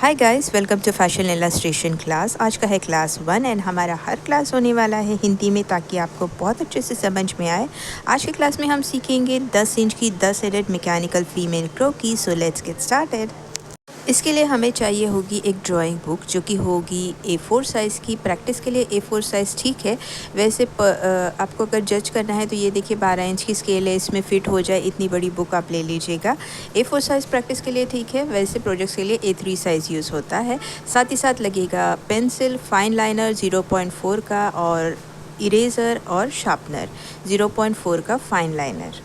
Hi guys, welcome to fashion illustration class. आज का है क्लास 1 एंड हमारा हर क्लास होने वाला है हिंदी में, ताकि आपको बहुत अच्छे से समझ में आए। आज के क्लास में हम सीखेंगे 10 इंच की 10 headed mechanical female croquis. So let's get started. इसके लिए हमें चाहिए होगी एक ड्राइंग बुक जो कि होगी A4 साइज़ की। प्रैक्टिस के लिए A4 साइज़ ठीक है, वैसे आपको अगर जज करना है तो ये देखिए 12 इंच की स्केल है, इसमें फ़िट हो जाए इतनी बड़ी बुक आप ले लीजिएगा। A4 साइज़ प्रैक्टिस के लिए ठीक है, वैसे प्रोजेक्ट्स के लिए A3 साइज़ यूज़ होता है। साथ ही साथ लगेगा पेंसिल, फाइन लाइनर 0.4 का और इरेज़र और शार्पनर 0.4 का फाइन लाइनर।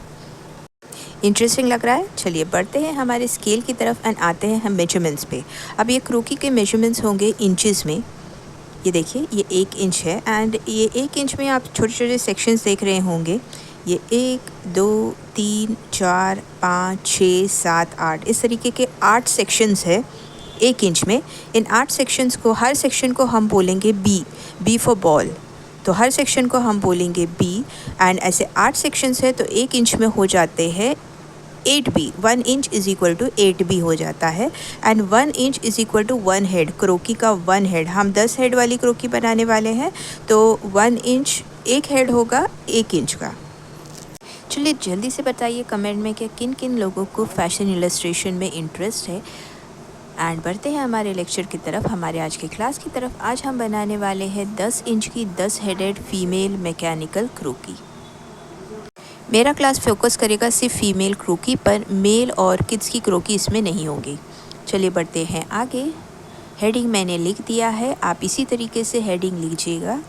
इंटरेस्टिंग लग रहा है। चलिए बढ़ते हैं हमारे स्केल की तरफ एंड आते हैं हम मेजरमेंट्स पे। अब ये क्रोकी के मेजरमेंट्स होंगे इंचेस में। ये देखिए, ये 1 इंच है एंड ये 1 इंच में आप छोटे छोटे सेक्शंस देख रहे होंगे। ये 1 2 3 4 5 6 7 8 इस तरीके के 8 सेक्शंस है 1 इंच में। इन 8 सेक्शंस को, हर सेक्शन को हम बोलेंगे बी फॉर बॉल। तो हर सेक्शन को हम बोलेंगे बी एंड ऐसे 8 सेक्शंस है तो 1 इंच में हो जाते हैं 8B। 1 inch is equal to 8B हो जाता है and 1 inch is equal to 1 head. Croquis का 1 हेड, हम 10 हेड वाली क्रोकी बनाने वाले हैं तो 1 इंच 1 हेड होगा 1 इंच का। चलिए जल्दी से बताइए कमेंट में कि किन किन लोगों को फैशन इलस्ट्रेशन में इंटरेस्ट है। एंड बढ़ते हैं हमारे लेक्चर की तरफ, हमारे आज के क्लास की तरफ। आज हम बनाने वाले हैं 10 इंच की 10 हेडेड फीमेल मैकेनिकल क्रोकी। मेरा क्लास फोकस करेगा सिर्फ फीमेल क्रोकी पर, मेल और किड्स की क्रोकी इसमें नहीं होगी। चलिए बढ़ते हैं आगे। हेडिंग मैंने लिख दिया है, आप इसी तरीके से हेडिंग लीजिएगा।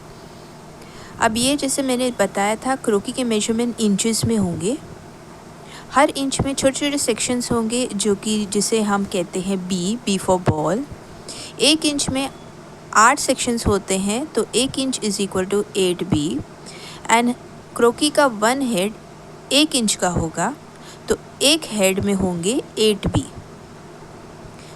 अब ये जैसे मैंने बताया था, क्रोकी के मेजरमेंट इंचेस में होंगे। हर इंच में छोटे छोटे सेक्शंस होंगे जो कि जिसे हम कहते हैं बी फॉर बॉल। 1 इंच में 8 सेक्शंस होते हैं तो 1 inch is equal to 8B and croquis का 1 हेड 1 इंच का होगा तो 1 हेड में होंगे 8B।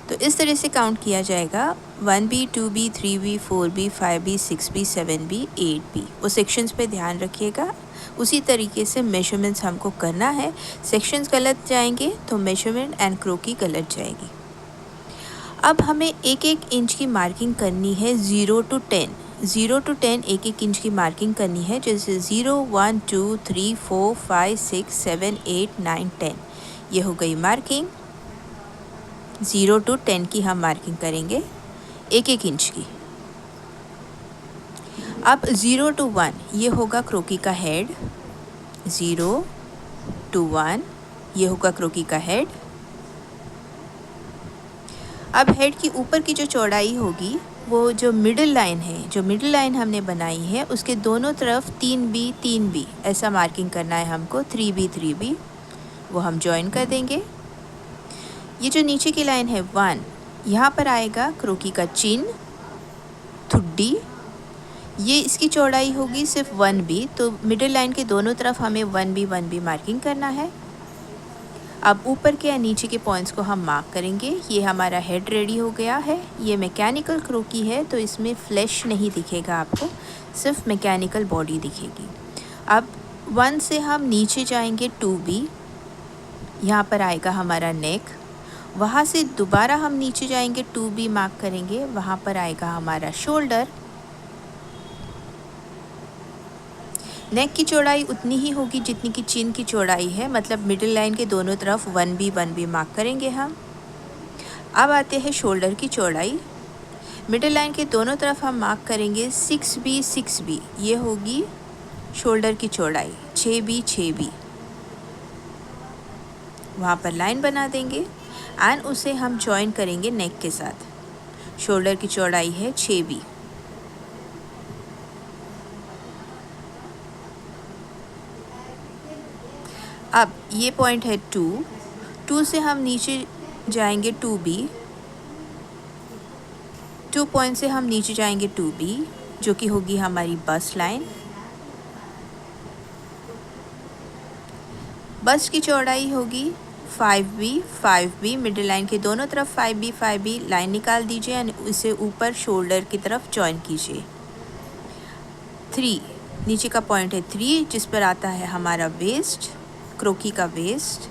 तो इस तरह से काउंट किया जाएगा 1B 2B 3B 4B 5B 6B 7B 8B। वो सेक्शंस पे ध्यान रखिएगा, उसी तरीके से मेजरमेंट्स हमको करना है। सेक्शंस गलत जाएंगे तो मेजरमेंट एंड क्रोकी गलत जाएगी। अब हमें 1-1 इंच की मार्किंग करनी है 0 to 10। 0 to 10 1-1 इंच की मार्किंग करनी है, जैसे 0 1 2 3 4 5 6 7 8 9 10। ये हो गई मार्किंग। 0 to 10 की हम मार्किंग करेंगे 1-1 इंच की। अब 0 to 1 ये होगा क्रोकी का हेड। 0 to 1 ये होगा क्रोकी का हेड। अब हेड की ऊपर की जो चौड़ाई होगी, वो जो मिडिल लाइन है, जो मिडिल लाइन हमने बनाई है, उसके दोनों तरफ 3B ऐसा मार्किंग करना है हमको। 3B वो हम ज्वाइन कर देंगे। ये जो नीचे की लाइन है 1, यहाँ पर आएगा क्रोकी का चिन, ठुड्डी। ये इसकी चौड़ाई होगी सिर्फ 1B, तो मिडिल लाइन के दोनों तरफ हमें 1B मार्किंग करना है। अब ऊपर के या नीचे के पॉइंट्स को हम मार्क करेंगे। ये हमारा हेड रेडी हो गया है। ये मैकेनिकल क्रोकी है तो इसमें फ्लैश नहीं दिखेगा आपको, सिर्फ मैकेनिकल बॉडी दिखेगी। अब 1 से हम नीचे जाएंगे 2B, यहाँ पर आएगा हमारा नेक। वहाँ से दोबारा हम नीचे जाएंगे 2B मार्क करेंगे, वहाँ पर आएगा हमारा शोल्डर। नेक की चौड़ाई उतनी ही होगी जितनी की चिन की चौड़ाई है, मतलब मिडिल लाइन के दोनों तरफ 1B मार्क करेंगे हम। अब आते हैं शोल्डर की चौड़ाई। मिडिल लाइन के दोनों तरफ हम मार्क करेंगे 6B। ये होगी शोल्डर की चौड़ाई। 6B वहाँ पर लाइन बना देंगे एंड उसे हम जॉइन करेंगे नेक के साथ। शोल्डर की चौड़ाई है 6B। अब ये पॉइंट है 2 से हम नीचे जाएंगे 2B। 2 पॉइंट से हम नीचे जाएंगे 2B, जो कि होगी हमारी बस्ट लाइन। बस्ट की चौड़ाई होगी 5B। मिडिल लाइन के दोनों तरफ 5B लाइन निकाल दीजिए एंड इसे ऊपर शोल्डर की तरफ जॉइन कीजिए। 3 नीचे का पॉइंट है 3, जिस पर आता है हमारा वेस्ट, क्रोकी का वेस्ट।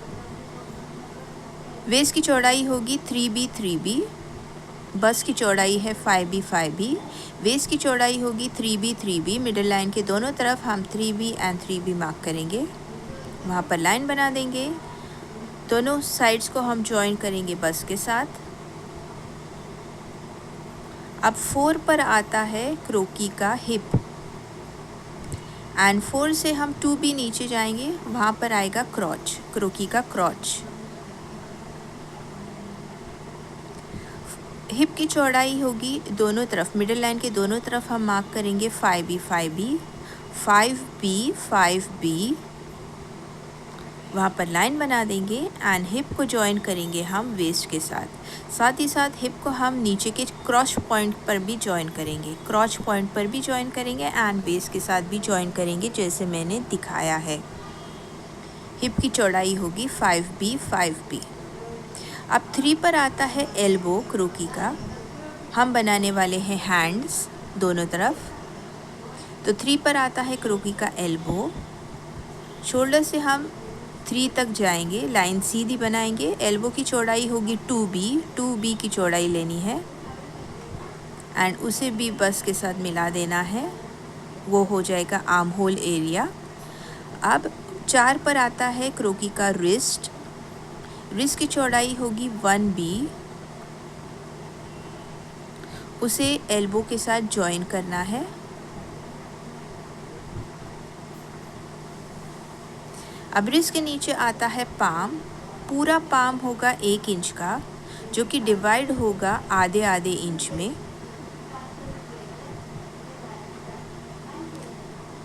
वेस्ट की चौड़ाई होगी 3B बस की चौड़ाई है 5B 5B, वेस्ट की चौड़ाई होगी 3B 3B। मिडल लाइन के दोनों तरफ हम 3B एंड 3B मार्क करेंगे, वहाँ पर लाइन बना देंगे। दोनों साइड्स को हम जॉइन करेंगे बस के साथ। अब 4 पर आता है क्रोकी का हिप एंड 4 से हम 2B नीचे जाएंगे, वहाँ पर आएगा क्रॉच, क्रोकी का क्रॉच। हिप की चौड़ाई होगी दोनों तरफ, मिडिल लाइन के दोनों तरफ हम मार्क करेंगे 5B 5B 5B 5B, वहाँ पर लाइन बना देंगे एंड हिप को जॉइन करेंगे हम वेस्ट के साथ। साथ ही साथ हिप को हम नीचे के क्रॉच पॉइंट पर भी जॉइन करेंगे, क्रॉच पॉइंट पर भी जॉइन करेंगे एंड वेस्ट के साथ भी जॉइन करेंगे, जैसे मैंने दिखाया है। हिप की चौड़ाई होगी 5B 5B। अब 3 पर आता है एल्बो क्रोकी का, हम बनाने वाले हैं हैंड्स दोनों तरफ। तो 3 पर आता है क्रोकी का एल्बो, शोल्डर से हम 3 तक जाएंगे, लाइन सीधी बनाएंगे। एल्बो की चौड़ाई होगी 2B की चौड़ाई लेनी है एंड उसे भी बस के साथ मिला देना है, वो हो जाएगा आर्म होल एरिया। अब 4 पर आता है क्रोकी का रिस्ट, रिस्ट की चौड़ाई होगी 1B, उसे एल्बो के साथ जॉइन करना है। अब रिस्ट के नीचे आता है पाम, पूरा पाम होगा 1 इंच का, जो कि डिवाइड होगा आधे आधे इंच में।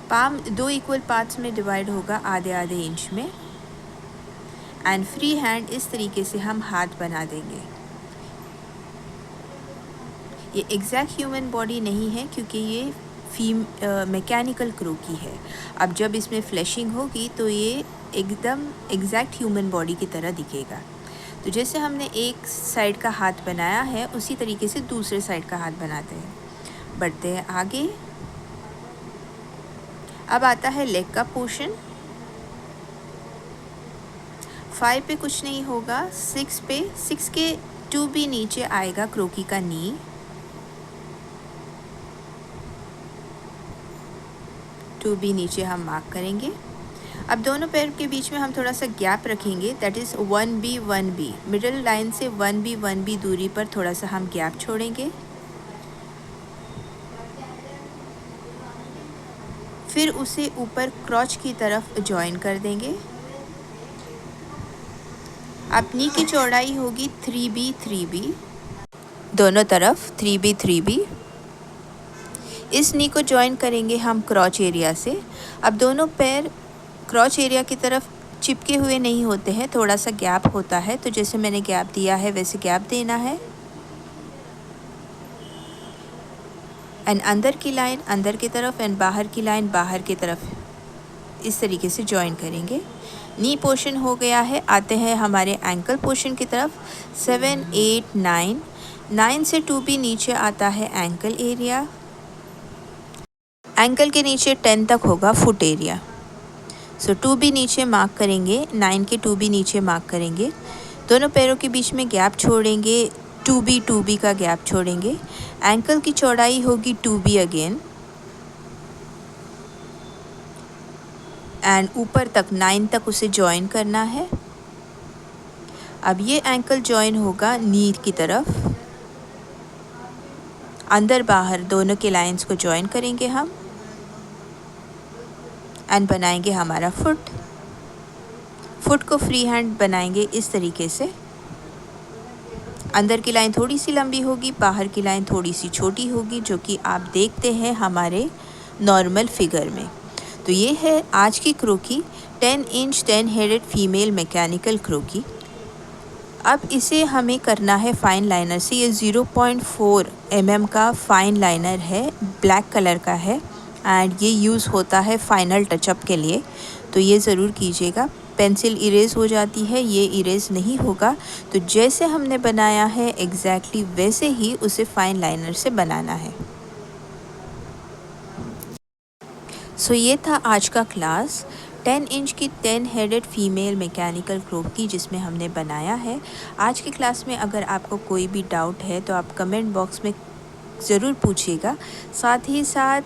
पाम 2 इक्वल पार्ट्स में डिवाइड होगा आधे आधे इंच में एंड फ्री हैंड इस तरीके से हम हाथ बना देंगे। ये एग्जैक्ट ह्यूमन बॉडी नहीं है क्योंकि ये मैकेनिकल क्रोकी है। अब जब इसमें फ्लैशिंग होगी तो ये एकदम एग्जैक्ट ह्यूमन बॉडी की तरह दिखेगा। तो जैसे हमने एक साइड का हाथ बनाया है उसी तरीके से दूसरे साइड का हाथ बनाते हैं। बढ़ते हैं आगे। अब आता है लेग का पोर्शन। 5 पे कुछ नहीं होगा, 6 पे, 6 के 2B नीचे आएगा क्रोकी का नी, नीचे हम मार्क करेंगे। अब दोनों पैर के बीच में हम थोड़ा सा गैप रखेंगे, that is 1B middle line से 1B दूरी पर थोड़ा सा हम गैप छोड़ेंगे। फिर उसे ऊपर क्रॉच की तरफ जॉइन कर देंगे। अब नी की चौड़ाई होगी 3B दोनों तरफ 3B। इस नी को जॉइन करेंगे हम क्रॉच एरिया से। अब दोनों पैर क्रॉच एरिया की तरफ चिपके हुए नहीं होते हैं, थोड़ा सा गैप होता है, तो जैसे मैंने गैप दिया है वैसे गैप देना है एंड अंदर की लाइन अंदर की तरफ एंड बाहर की लाइन बाहर की तरफ, इस तरीके से जॉइन करेंगे। नी पोर्शन हो गया है। आते हैं हमारे एंकल पोर्शन की तरफ। 7 8 9 से 2B नीचे आता है एंकल एरिया। एंकल के नीचे 10 तक होगा फुट एरिया। सो 2B नीचे मार्क करेंगे, 9 के 2B नीचे मार्क करेंगे। दोनों पैरों के बीच में गैप छोड़ेंगे, 2B का गैप छोड़ेंगे। एंकल की चौड़ाई होगी 2B अगेन एंड ऊपर तक 9 तक उसे जॉइन करना है। अब ये एंकल जॉइन होगा नी की तरफ, अंदर बाहर दोनों के लाइंस को जॉइन करेंगे हम एंड बनाएंगे हमारा फुट को फ्री हैंड बनाएंगे इस तरीके से। अंदर की लाइन थोड़ी सी लंबी होगी, बाहर की लाइन थोड़ी सी छोटी होगी, जो कि आप देखते हैं हमारे नॉर्मल फिगर में। तो ये है आज की क्रोकी, 10 इंच 10 हेडेड फीमेल मैकेनिकल क्रोकी। अब इसे हमें करना है फाइन लाइनर से। ये 0.4 mm का फाइन लाइनर है, ब्लैक कलर का है एंड ये यूज़ होता है फाइनल टचअप के लिए, तो ये ज़रूर कीजिएगा। पेंसिल इरेज हो जाती है, ये इरेज नहीं होगा। तो जैसे हमने बनाया है एग्जैक्टली वैसे ही उसे फाइन लाइनर से बनाना है। सो ये था आज का क्लास। 10 इंच की 10 हेडेड फीमेल मैकेनिकल क्रोकी जिसमें हमने बनाया है। आज की क्लास में अगर आपको कोई भी डाउट है तो आप कमेंट बॉक्स में ज़रूर पूछिएगा। साथ ही साथ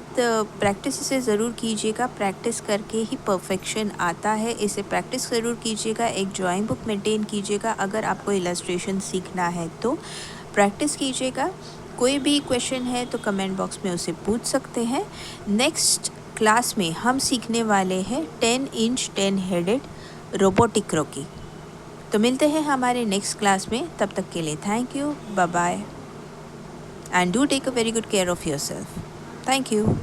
प्रैक्टिस इसे ज़रूर कीजिएगा, प्रैक्टिस करके ही परफेक्शन आता है। इसे प्रैक्टिस ज़रूर कीजिएगा, एक ड्राइंग बुक मेंटेन कीजिएगा। अगर आपको इलस्ट्रेशन सीखना है तो प्रैक्टिस कीजिएगा। कोई भी क्वेश्चन है तो कमेंट बॉक्स में उसे पूछ सकते हैं। नेक्स्ट क्लास में हम सीखने वाले हैं 10 इंच 10 हेडेड रोबोटिक क्रोकी। तो मिलते हैं हमारे नेक्स्ट क्लास में, तब तक के लिए thank you, bye bye, and do take a very good care of yourself. Thank you.